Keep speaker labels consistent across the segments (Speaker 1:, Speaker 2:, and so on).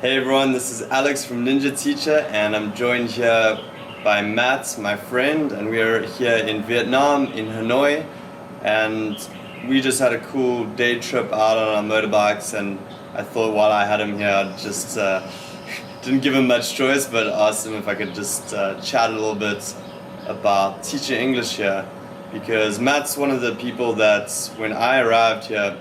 Speaker 1: Hey everyone, this is Alex from Ninja Teacher, and I'm joined here by Matt, my friend, and we are here in Vietnam, in Hanoi, and we just had a cool day trip out on our motorbikes, and I thought while I had him here, I'd just didn't give him much choice, but asked him if I could just chat a little bit about teaching English here, because Matt's one of the people that when I arrived here,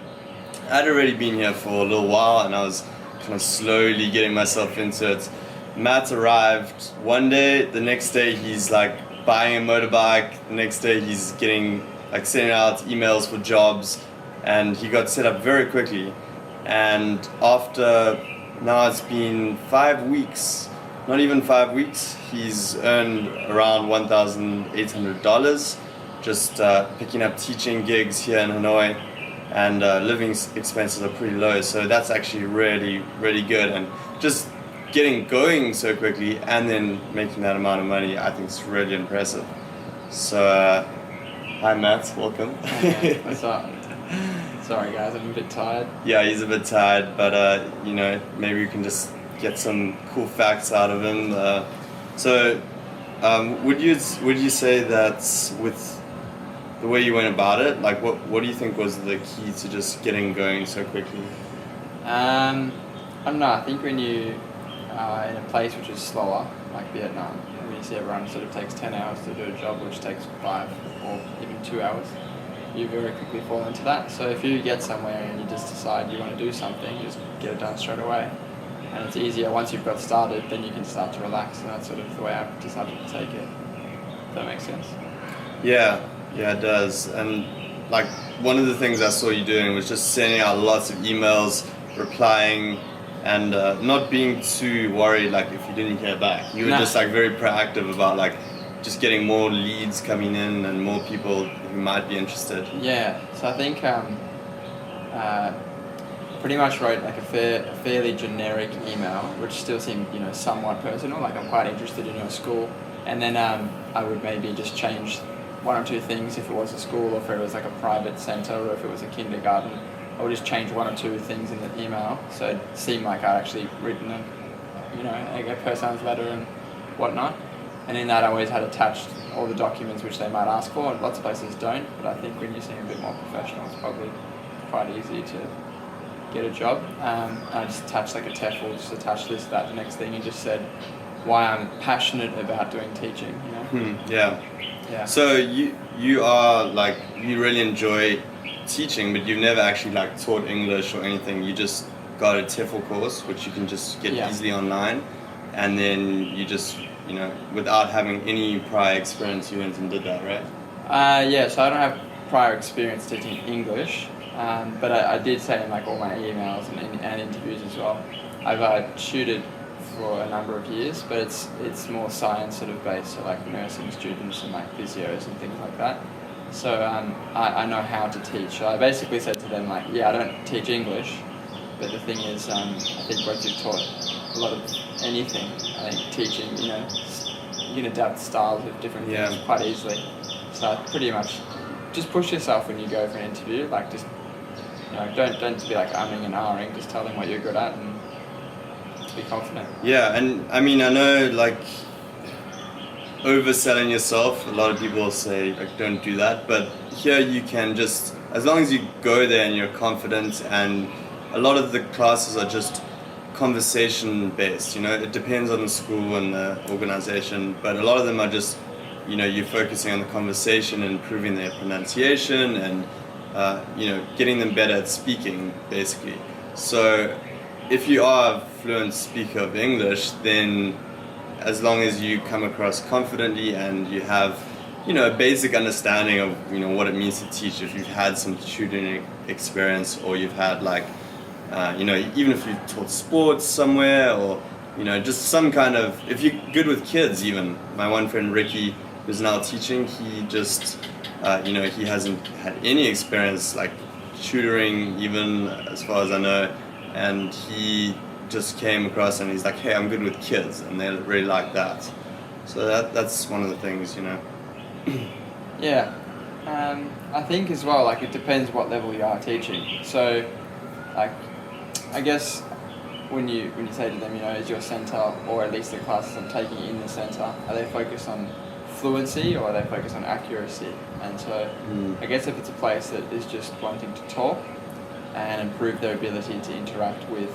Speaker 1: I'd already been here for a little while, and I was kind of slowly getting myself into it. Matt arrived one day, the next day he's like buying a motorbike, the next day he's getting like sending out emails for jobs, and he got set up very quickly. And after now it's been 5 weeks, not even 5 weeks, he's earned around $1,800 just picking up teaching gigs here in Hanoi. And living expenses are pretty low, so that's actually really, really good. And just getting going so quickly and then making that amount of money, I think is really impressive. So, hi Matt, welcome.
Speaker 2: Okay, what's up? Sorry guys, I'm a bit tired.
Speaker 1: Yeah, he's a bit tired, but maybe we can just get some cool facts out of him. Would you say that with the way you went about it, like what do you think was the key to just getting going so quickly?
Speaker 2: I don't know, I think when you are in a place which is slower, like Vietnam, when you see everyone sort of takes 10 hours to do a job which takes 5 or even 2 hours, you very quickly fall into that. So if you get somewhere and you just decide you want to do something, you just get it done straight away. And it's easier once you've got started, then you can start to relax, and that's sort of the way I've decided to take it. Does that make sense?
Speaker 1: Yeah, it does. And like one of the things I saw you doing was just sending out lots of emails, replying, and not being too worried like if you didn't hear back. You were just like very proactive about like just getting more leads coming in and more people who might be interested.
Speaker 2: Yeah, so I think pretty much wrote like a fairly generic email, which still seemed somewhat personal. Like I'm quite interested in your school, and then I would maybe just change one or two things if it was a school, or if it was like a private center, or if it was a kindergarten. I would just change one or two things in the email so it seemed like I'd actually written a person's letter and whatnot. And in that I always had attached all the documents which they might ask for, and lots of places don't, but I think when you seem a bit more professional it's probably quite easy to get a job. I just attached like a TEFL, just attached this, that, the next thing, and just said why I'm passionate about doing teaching.
Speaker 1: Yeah. So you are like, you really enjoy teaching, but you've never actually like taught English or anything. You just got a TEFL course which you can just get easily online, and then you just without having any prior experience you went and did that, right?
Speaker 2: So I don't have prior experience teaching English, but I did say in like all my emails and interviews as well, I've tutored for a number of years, but it's more science sort of based, so like nursing students and like physios and things like that. So I know how to teach. So I basically said to them like, I don't teach English, but the thing is, I think once you've taught a lot of anything, I think teaching, you can adapt styles of different things quite easily. So I pretty much just push yourself when you go for an interview. Like just don't be like umming and ahhing. Just tell them what you're good at and be confident.
Speaker 1: Yeah, and I mean, I know like overselling yourself, a lot of people say like don't do that, but here you can just, as long as you go there and you're confident, and a lot of the classes are just conversation based, it depends on the school and the organization, but a lot of them are just you're focusing on the conversation and improving their pronunciation and getting them better at speaking basically. So if you are a fluent speaker of English, then as long as you come across confidently and you have a basic understanding of what it means to teach, if you've had some tutoring experience, or you've had like even if you've taught sports somewhere, or just some kind of, if you're good with kids. Even my one friend Ricky, who's now teaching, he just he hasn't had any experience like tutoring, even as far as I know, and he just came across and he's like, hey, I'm good with kids, and they really like that. So that's one of the things,
Speaker 2: Yeah, I think as well, like it depends what level you are teaching. So like I guess when you say to them, is your centre, or at least the classes I'm taking in the centre, are they focused on fluency or are they focused on accuracy? And so I guess if it's a place that is just wanting to talk and improve their ability to interact with,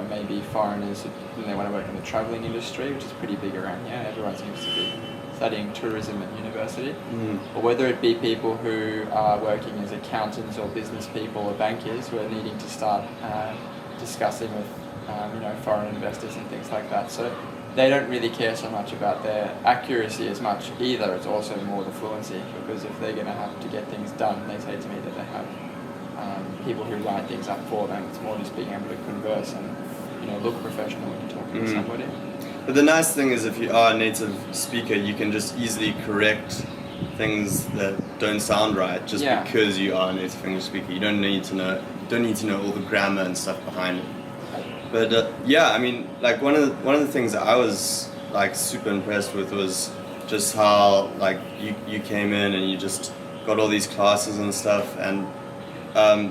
Speaker 2: maybe foreigners and they want to work in the travelling industry, which is pretty big around here. Everyone seems to be studying tourism at university. Or whether it be people who are working as accountants or business people or bankers who are needing to start discussing with foreign investors and things like that. So they don't really care so much about their accuracy as much either. It's also more the fluency, because if they're going to have to get things done, they say to me that they have people who write things up for them. It's more just being able to converse and look professional when you're talking to somebody.
Speaker 1: But the nice thing is, if you are a native speaker, you can just easily correct things that don't sound right just because you are a native English speaker. You don't need to know all the grammar and stuff behind it. But I mean, like one of the things that I was like super impressed with was just how like you came in and you just got all these classes and stuff, and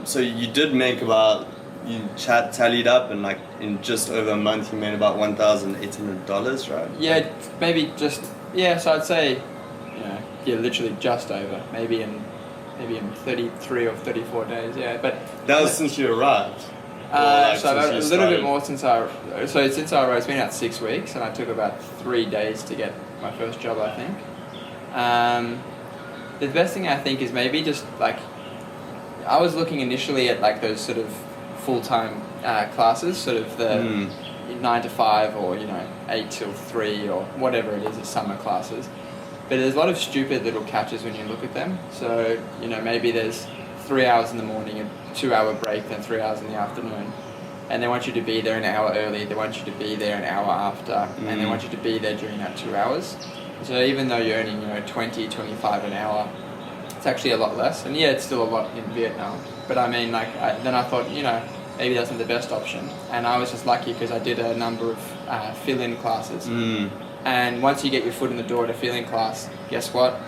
Speaker 1: so you did make about, you tallied up, and like in just over a month you made about $1,800, right?
Speaker 2: Yeah, maybe just So I'd say, literally just over, maybe in 33 or 34 days. Yeah, but
Speaker 1: that was since you arrived.
Speaker 2: So a little bit more since I arrived. It's been about 6 weeks, and I took about 3 days to get my first job, I think. The best thing I think is maybe just like, I was looking initially at like those sort of full-time classes, sort of the 9 to 5 or 8 till 3 or whatever it is, it's summer classes. But there's a lot of stupid little catches when you look at them. So maybe there's 3 hours in the morning, a 2 hour break, then 3 hours in the afternoon, and they want you to be there an hour early, they want you to be there an hour after, and they want you to be there during that 2 hours. So even though you're earning 20, 25 an hour, it's actually a lot less. And it's still a lot in Vietnam, but I mean, like, then I thought, maybe that's not the best option. And I was just lucky because I did a number of fill-in classes. And once you get your foot in the door at a fill-in class, guess what?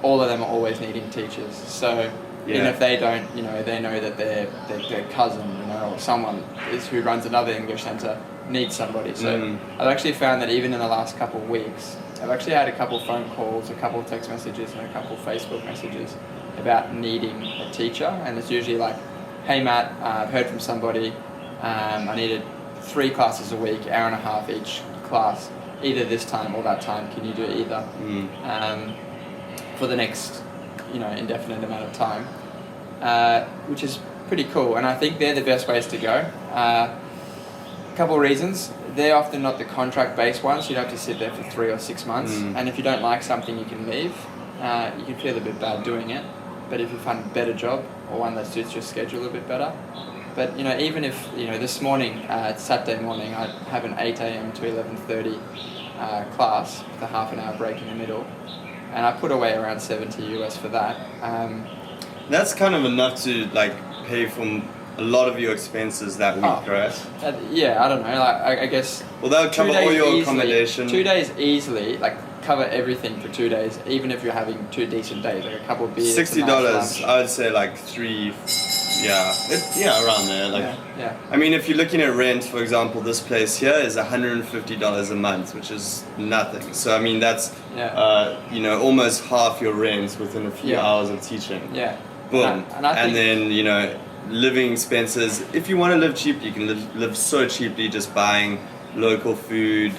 Speaker 2: All of them are always needing teachers. So even if they don't, they know that their cousin, or someone who runs another English centre needs somebody. So I've actually found that even in the last couple of weeks, I've actually had a couple of phone calls, a couple of text messages, and a couple of Facebook messages about needing a teacher. And it's usually like, hey Matt, I've heard from somebody, I needed 3 classes a week, hour and a half each class, either this time or that time, can you do either? For the next, indefinite amount of time, which is pretty cool. And I think they're the best ways to go. A couple of reasons. They're often not the contract-based ones. You don't have to sit there for 3 or 6 months. And if you don't like something, you can leave. You can feel a bit bad doing it. But if you find a better job, or one that suits your schedule a bit better. But even if, this morning, it's Saturday morning, I have an 8 a.m. to 11:30 class with a half an hour break in the middle. And I put away around $70 US for that.
Speaker 1: That's kind of enough to like pay for a lot of your expenses that week, right?
Speaker 2: I don't know. Like, I guess.
Speaker 1: Well, that would cover all your accommodation.
Speaker 2: 2 days easily, like cover everything for 2 days, even if you're having 2 decent days, like a couple of beers.
Speaker 1: $60, I would say like 3. Around there. Like, I mean, if you're looking at rent, for example, this place here is $150 a month, which is nothing. So I mean, that's almost half your rent within a few hours of teaching.
Speaker 2: Yeah.
Speaker 1: Boom. And then living expenses. If you want to live cheap, you can live so cheaply just buying local food,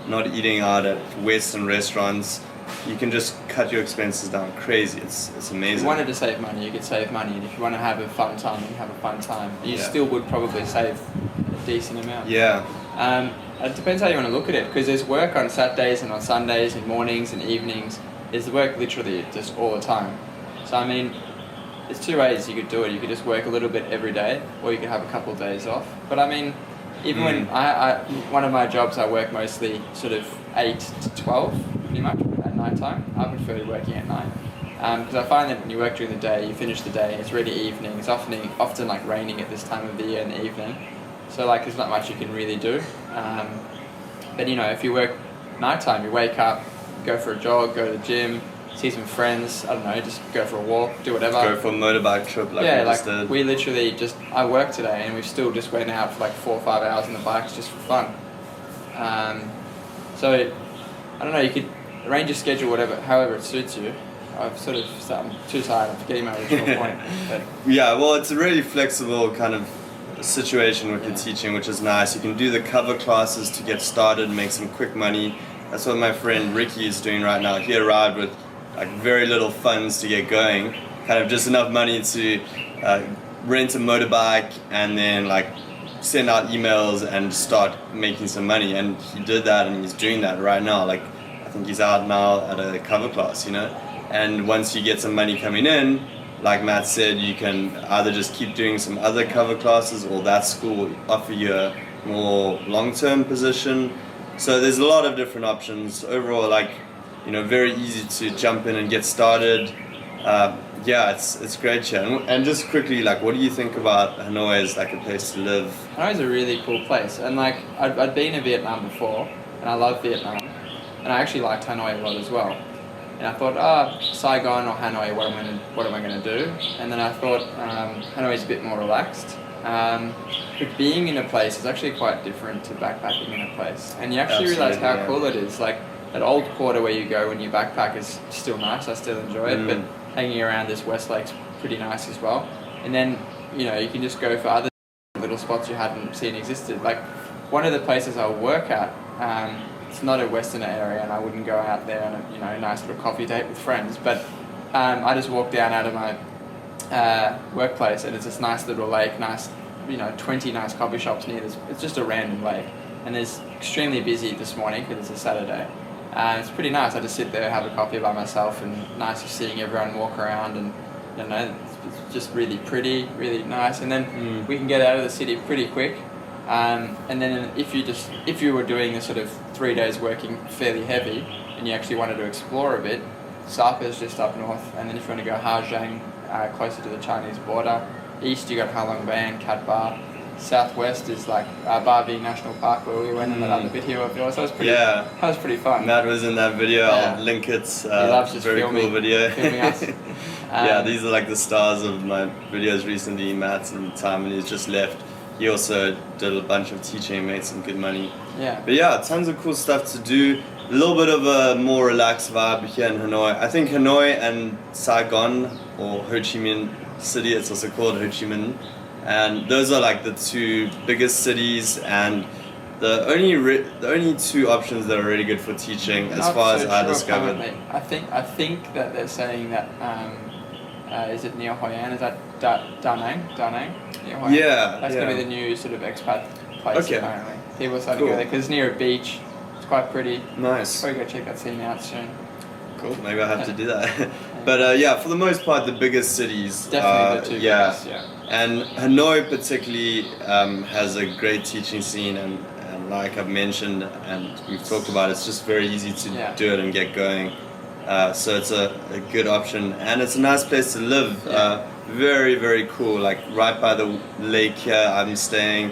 Speaker 1: not eating out at Western restaurants. You can just cut your expenses down crazy. It's amazing.
Speaker 2: If you wanted to save money, you could save money, and if you want to have a fun time, you can have a fun time. You still would probably save a decent amount.
Speaker 1: Yeah.
Speaker 2: It depends how you want to look at it, because there's work on Saturdays and on Sundays and mornings and evenings. There's work literally just all the time. So I mean, there's 2 ways you could do it. You could just work a little bit every day, or you could have a couple of days off. But I mean, even when one of my jobs, I work mostly sort of 8 to 12, pretty much, at night time. I prefer working at night. Because I find that when you work during the day, you finish the day, it's really evening. It's often like raining at this time of the year in the evening. So like there's not much you can really do. But if you work nighttime, you wake up, go for a jog, go to the gym, see some friends. I don't know, just go for a walk, do whatever.
Speaker 1: Go for a motorbike trip like
Speaker 2: yeah,
Speaker 1: we just did.
Speaker 2: we literally I worked today and we still just went out for like 4 or 5 hours on the bikes just for fun. So I don't know, you could arrange your schedule however it suits you. I'm too tired, I'm forgetting my original point. But
Speaker 1: Yeah, well, it's a really flexible kind of situation with the
Speaker 2: Yeah.
Speaker 1: teaching, which is nice. You can do the cover classes to get started, make some quick money. That's what my friend Ricky is doing right now. He arrived with like very little funds to get going, kind of just enough money to rent a motorbike and then like send out emails and start making some money. And he did that, and he's doing that right now. Like, I think he's out now at a cover class, you know. And once you get some money coming in, like Matt said, you can either just keep doing some other cover classes, or that school will offer you a more long-term position. So there's a lot of different options. Overall, like, you know, very easy to jump in and get started. Yeah, it's great here. And just quickly, like, what do you think about Hanoi as like a place to live?
Speaker 2: Hanoi's a really cool place, and like I'd been in Vietnam before, and I love Vietnam, and I actually liked Hanoi a lot as well. And I thought, Saigon or Hanoi, what am I gonna do? And then I thought Hanoi's a bit more relaxed. But being in a place is actually quite different to backpacking in a place, and you actually realize how
Speaker 1: Absolutely, yeah.
Speaker 2: cool it is. Like that old quarter where you go when you backpack is still nice. I still enjoy it, but hanging around this West Lake's pretty nice as well. And then you know you can just go for other little spots you hadn't seen existed. Like one of the places I work at, it's not a Westerner area, and I wouldn't go out there on a nice little coffee date with friends. But I just walked down out of my workplace, and it's this nice little lake, 20 nice coffee shops near this. It's just a random lake, and it's extremely busy this morning because it's a Saturday. It's pretty nice. I just sit there, have a coffee by myself, and nice just seeing everyone walk around, and it's just really pretty, really nice. And then we can get out of the city pretty quick. And then if you were doing a sort of 3 days working fairly heavy, and you actually wanted to explore a bit, Sapa is just up north, and then if you want to go Hajiang, closer to the Chinese border, east you got Halong Bay and Cat Ba. Southwest is like Ba Ving National Park, where we went in that other video of yours. So that was pretty fun.
Speaker 1: Matt was in that video.
Speaker 2: Yeah.
Speaker 1: I'll link it.
Speaker 2: He loves just
Speaker 1: very
Speaker 2: filming,
Speaker 1: cool video.
Speaker 2: filming us.
Speaker 1: Yeah, these are like the stars of my videos recently. Matt and Time, and he's just left. He also did a bunch of teaching, made some good money.
Speaker 2: Yeah.
Speaker 1: But yeah, tons of cool stuff to do. A little bit of a more relaxed vibe here in Hanoi. I think Hanoi and Saigon, or Ho Chi Minh City, it's also called Ho Chi Minh, and those are like the two biggest cities, and the only two options that are really good for teaching, as
Speaker 2: Not
Speaker 1: far as
Speaker 2: so
Speaker 1: I
Speaker 2: sure
Speaker 1: discovered.
Speaker 2: currently. I think that they're saying that is it Neo Hoi An? Is that Da Nang? Neo Hoi An?
Speaker 1: Yeah,
Speaker 2: That's
Speaker 1: yeah.
Speaker 2: gonna be the new sort of expat place
Speaker 1: Okay.
Speaker 2: apparently. People are starting to
Speaker 1: Cool.
Speaker 2: go there because it's near a beach. It's quite pretty.
Speaker 1: Nice.
Speaker 2: Probably go check that scene out soon.
Speaker 1: Cool. Maybe I have to do that. But yeah, for the most part, the biggest cities.
Speaker 2: Definitely the two
Speaker 1: yeah.
Speaker 2: biggest, yeah.
Speaker 1: And Hanoi particularly has a great teaching scene, and like I've mentioned and we've talked about, it's just very easy to
Speaker 2: Yeah.
Speaker 1: do it and get going. So it's a good option, and it's a nice place to live.
Speaker 2: Yeah.
Speaker 1: Very, very cool. Like right by the lake here, I'm staying.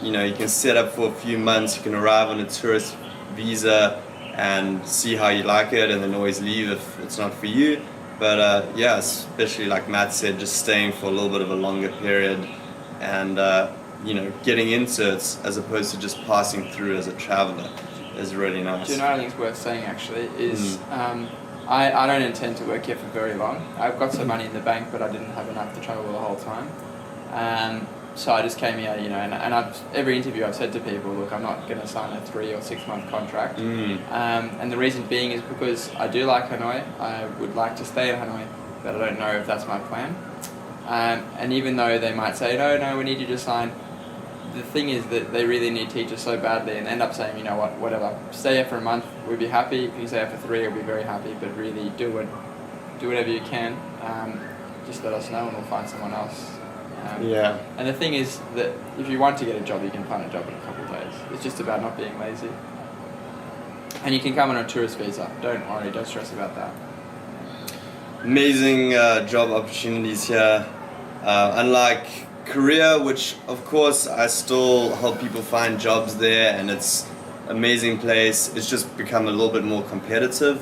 Speaker 1: You can set up for a few months. You can arrive on a tourist visa and see how you like it, and then always leave if it's not for you. But yeah, especially like Matt said, just staying for a little bit of a longer period, and getting into it as opposed to just passing through as a traveler is really nice.
Speaker 2: Do you know what I think is worth saying actually is I don't intend to work here for very long. I've got some money in the bank, but I didn't have enough to travel the whole time. So I just came here, and every interview I've said to people, look, I'm not going to sign a 3 or 6 month contract. And the reason being is because I do like Hanoi. I would like to stay in Hanoi, but I don't know if that's my plan. And even though they might say, no, we need you to sign, the thing is that they really need teachers so badly, and end up saying, you know what, whatever, stay here for a month, we'll be happy. If you stay here for 3, we'll be very happy, but really do whatever you can. Just let us know and we'll find someone else.
Speaker 1: Yeah.
Speaker 2: And the thing is that if you want to get a job, you can find a job in a couple of days. It's just about not being lazy. And you can come on a tourist visa. Don't worry, don't stress about that.
Speaker 1: Amazing job opportunities here. Unlike Korea, which of course I still help people find jobs there, and it's an amazing place. It's just become a little bit more competitive,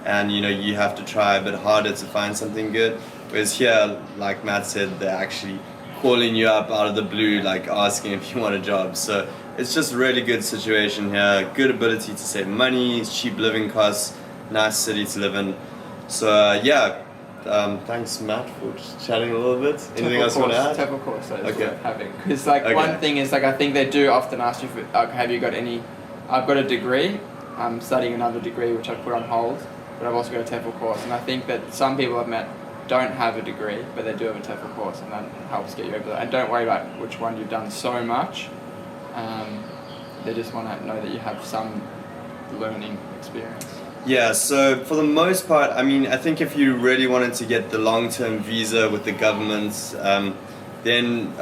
Speaker 1: and you have to try a bit harder to find something good. Whereas here, like Matt said, they're actually calling you up out of the blue, like asking if you want a job. So it's just a really good situation here. Good ability to save money, cheap living costs, nice city to live in. So thanks Matt for just chatting a little bit. Anything else you want to add?
Speaker 2: TEFL course that is
Speaker 1: Okay.
Speaker 2: worth having. Because one thing is I think they do often ask you for, have you got any, I've got a degree, I'm studying another degree which I put on hold, but I've also got a TEFL course, and I think that some people I've met don't have a degree, but they do have a TEFL course, and that helps get you over that. And don't worry about which one you've done so much. They just want to know that you have some learning experience.
Speaker 1: Yeah, so for the most part, I think if you really wanted to get the long-term visa with the government, then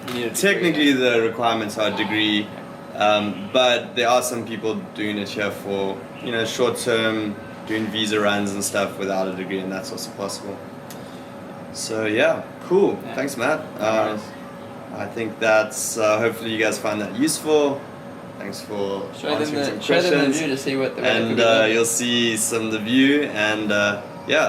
Speaker 2: You need a degree.
Speaker 1: technically the requirements are a degree, but there are some people doing it here for short-term, doing visa runs and stuff without a degree, and that's also possible. So yeah, cool.
Speaker 2: Yeah.
Speaker 1: Thanks, Matt.
Speaker 2: Nice.
Speaker 1: I think that's hopefully you guys find that useful. Thanks for
Speaker 2: Show
Speaker 1: answering
Speaker 2: them
Speaker 1: some
Speaker 2: the
Speaker 1: questions.
Speaker 2: view to see what the
Speaker 1: And you'll see some of the view, and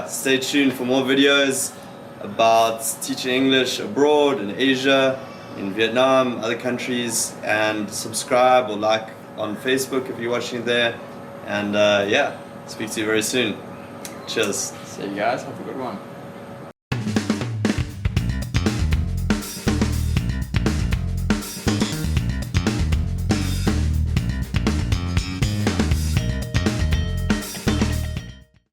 Speaker 1: stay tuned for more videos about teaching English abroad in Asia, in Vietnam, other countries, and subscribe or like on Facebook if you're watching there, and speak to you very soon. Cheers.
Speaker 2: See you guys, have a good one.